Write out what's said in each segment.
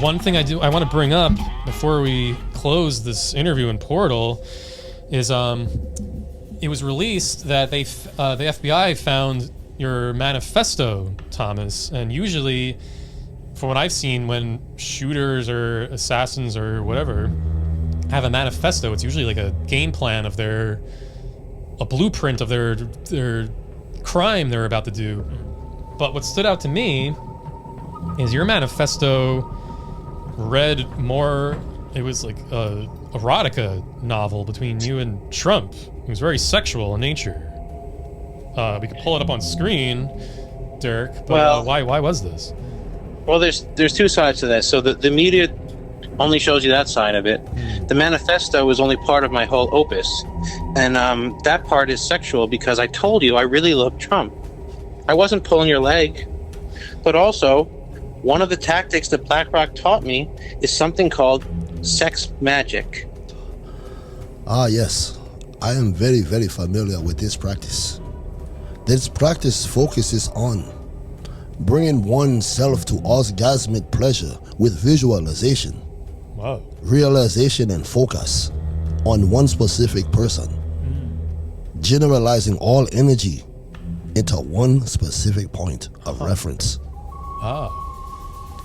one thing I want to bring up before we close this interview in Portal is it was released that the FBI found your manifesto, Thomas, and usually, from what I've seen, when shooters or assassins or whatever have a manifesto, it's usually like a game plan of a blueprint of their crime they're about to do. But what stood out to me is your manifesto read more, it was like a erotica novel between you and Trump. It was very sexual in nature. We could pull it up on screen, Derek, but why was this? Well, there's two sides to that. So the media only shows you that side of it. The manifesto is only part of my whole opus. And that part is sexual because I told you I really love Trump. I wasn't pulling your leg. But also, one of the tactics that BlackRock taught me is something called sex magic. Ah, yes. I am very, very familiar with this practice. This practice focuses on bringing oneself to orgasmic pleasure with visualization, realization, and focus on one specific person, generalizing all energy into one specific point of reference.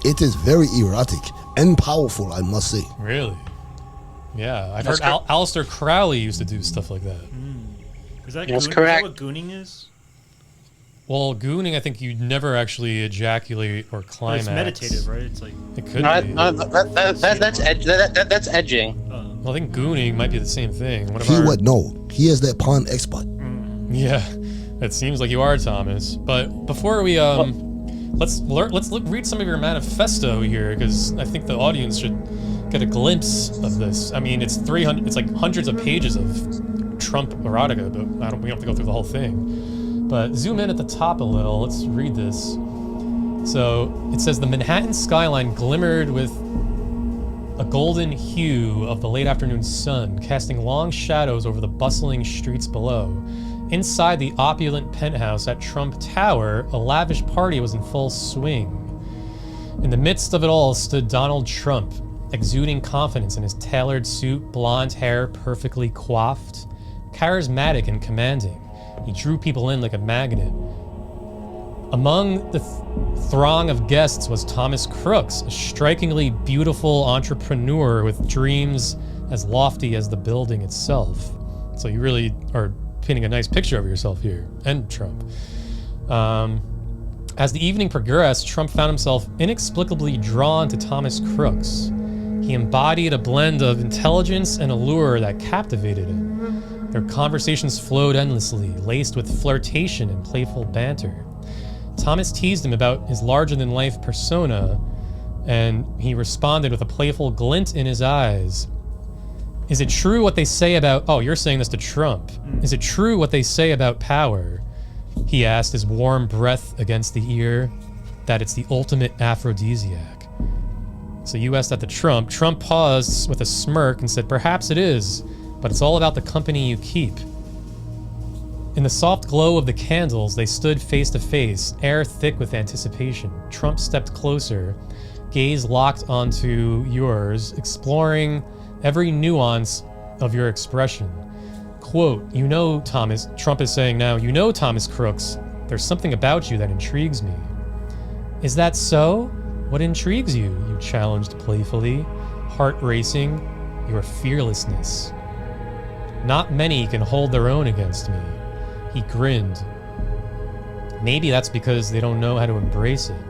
It is very erotic and powerful, I must say. Really? Yeah, I've heard Aleister Crowley used to do stuff like that. Is that That's correct? Is that what gooning is? Well, gooning, I think you never actually ejaculate or climax. It's meditative, right? It's like it could be. That's edging. Well, I think gooning might be the same thing. He would know. He is that pawn expert. Yeah, it seems like you are, Thomas. But before we let's read some of your manifesto here, because I think the audience should get a glimpse of this. I mean, it's 300. It's like hundreds of pages of Trump erotica, but we don't have to go through the whole thing. But zoom in at the top a little. Let's read this. So it says the Manhattan skyline glimmered with a golden hue of the late afternoon sun, casting long shadows over the bustling streets below. Inside the opulent penthouse at Trump Tower, a lavish party was in full swing. In the midst of it all stood Donald Trump, exuding confidence in his tailored suit, blonde hair perfectly coiffed, charismatic and commanding. He drew people in like a magnet. Among the throng of guests was Thomas Crooks, a strikingly beautiful entrepreneur with dreams as lofty as the building itself. So you really are painting a nice picture of yourself here, and Trump. As the evening progressed, Trump found himself inexplicably drawn to Thomas Crooks. He embodied a blend of intelligence and allure that captivated him. Their conversations flowed endlessly, laced with flirtation and playful banter. Thomas teased him about his larger-than-life persona, and he responded with a playful glint in his eyes. Is it true what they say about... Oh, you're saying this to Trump. Is it true what they say about power? He asked, his warm breath against the ear, that it's the ultimate aphrodisiac. So you asked that to Trump. Trump paused with a smirk and said, perhaps it is, but it's all about the company you keep. In the soft glow of the candles, they stood face to face, air thick with anticipation. Trump stepped closer, gaze locked onto yours, exploring every nuance of your expression. Quote, you know, Thomas, Trump is saying now, you know, Thomas Crooks, there's something about you that intrigues me. Is that so? What intrigues you? You challenged playfully, heart racing, your fearlessness. Not many can hold their own against me. He grinned. Maybe that's because they don't know how to embrace it.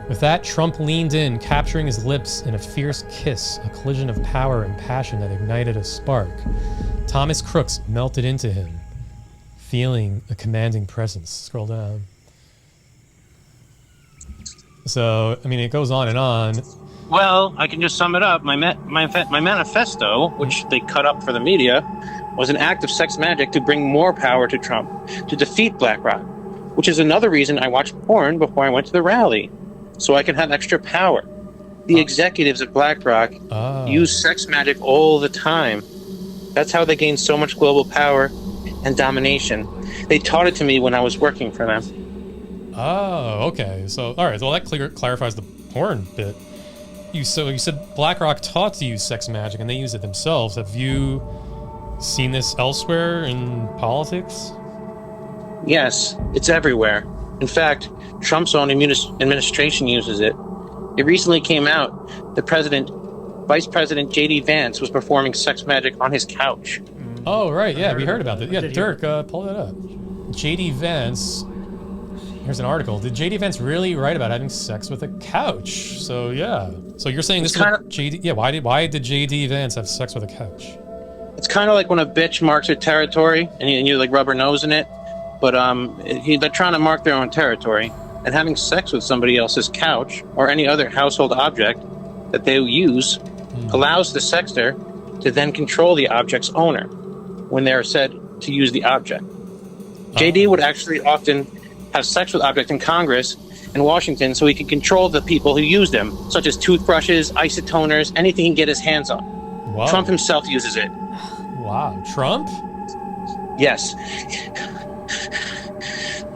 With that, Trump leaned in, capturing his lips in a fierce kiss, a collision of power and passion that ignited a spark. Thomas Crooks melted into him, feeling a commanding presence. Scroll down. So, I mean, it goes on and on. Well, I can just sum it up. My manifesto, which they cut up for the media, was an act of sex magic to bring more power to Trump, to defeat BlackRock, which is another reason I watched porn before I went to the rally, so I can have extra power. The executives at BlackRock use sex magic all the time. That's how they gain so much global power and domination. They taught it to me when I was working for them. Oh, okay. So, all right. Well, that clarifies the porn bit. you said BlackRock taught to use sex magic and they use it themselves. Have you seen this elsewhere in politics? Yes, it's everywhere. In fact, Trump's own administration uses it. It recently came out that Vice President J.D. Vance was performing sex magic on his couch. Oh, right. Yeah, we heard about that. Yeah, Dirk, pull that up. J.D. Vance. Here's an article. Did J.D. Vance really write about having sex with a couch? So, yeah. So you're saying this is J.D. Yeah, why did J.D. Vance have sex with a couch? It's kind of like when a bitch marks her territory and you like rub her nose in it. But they're trying to mark their own territory. And having sex with somebody else's couch or any other household object that they use allows the sexter to then control the object's owner when they're said to use the object. JD would actually often have sex with objects in Congress in Washington so he could control the people who use them, such as toothbrushes, isotoners, anything he can get his hands on. Wow. Trump himself uses it. Wow. Trump? Yes.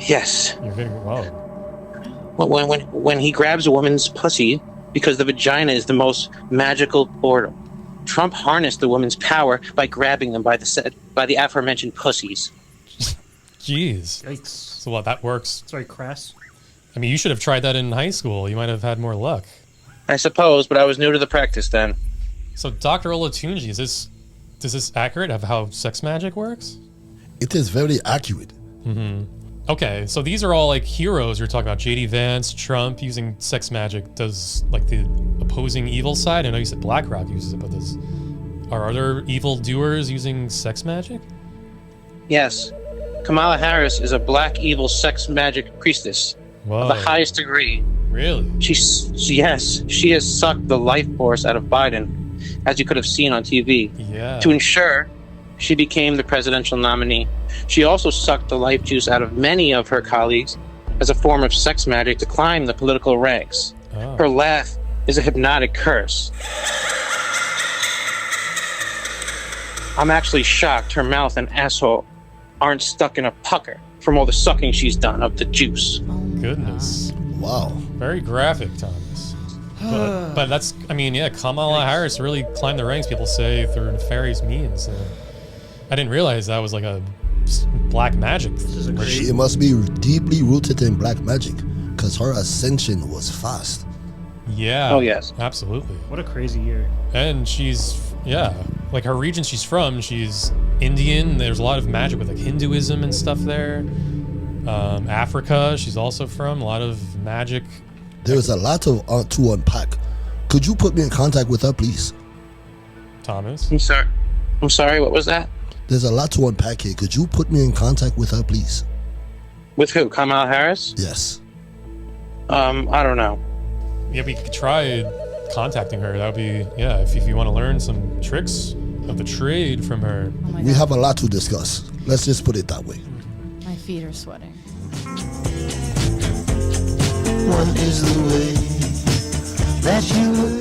Yes. You're getting, wow. When he grabs a woman's pussy, because the vagina is the most magical organ, Trump harnessed the woman's power by grabbing them by the aforementioned pussies. Jeez. Yikes. So what, that works? Sorry, crass. I mean, you should have tried that in high school. You might have had more luck. I suppose, but I was new to the practice then. So, Dr. Olatunji, is this accurate of how sex magic works? It is very accurate. Okay, so these are all like heroes you're talking about. J.D. Vance, Trump using sex magic. Does like the opposing evil side? I know you said BlackRock uses it, but are other evil doers using sex magic? Yes. Kamala Harris is a black evil sex magic priestess of the highest degree. Really? She has sucked the life force out of Biden, as you could have seen on TV, to ensure she became the presidential nominee. She also sucked the life juice out of many of her colleagues as a form of sex magic to climb the political ranks. Oh. Her laugh is a hypnotic curse. I'm actually shocked her mouth and asshole aren't stuck in a pucker from all the sucking she's done of the juice. Goodness. Wow. Very graphic, Thomas. But that's, I mean, yeah, Kamala Harris really climbed the ranks, people say, through nefarious means. I didn't realize that was like a black magic. She must be deeply rooted in black magic, because her ascension was fast. Yeah. Oh, yes. Absolutely. What a crazy year. And she's, yeah, like her region she's from, she's Indian. There's a lot of magic with like Hinduism and stuff there. Africa, she's also from, a lot of magic. There's a lot of to unpack. Could you put me in contact with her, please? Thomas? I'm sorry, what was that? There's a lot to unpack here. Could you put me in contact with her, please? With who? Kamala Harris? Yes. I don't know. Yeah, we could try contacting her. That would be, yeah, if you want to learn some tricks of the trade from her. Oh my We God. have a lot to discuss. Let's just put it that way. My feet are sweating. One is the way that you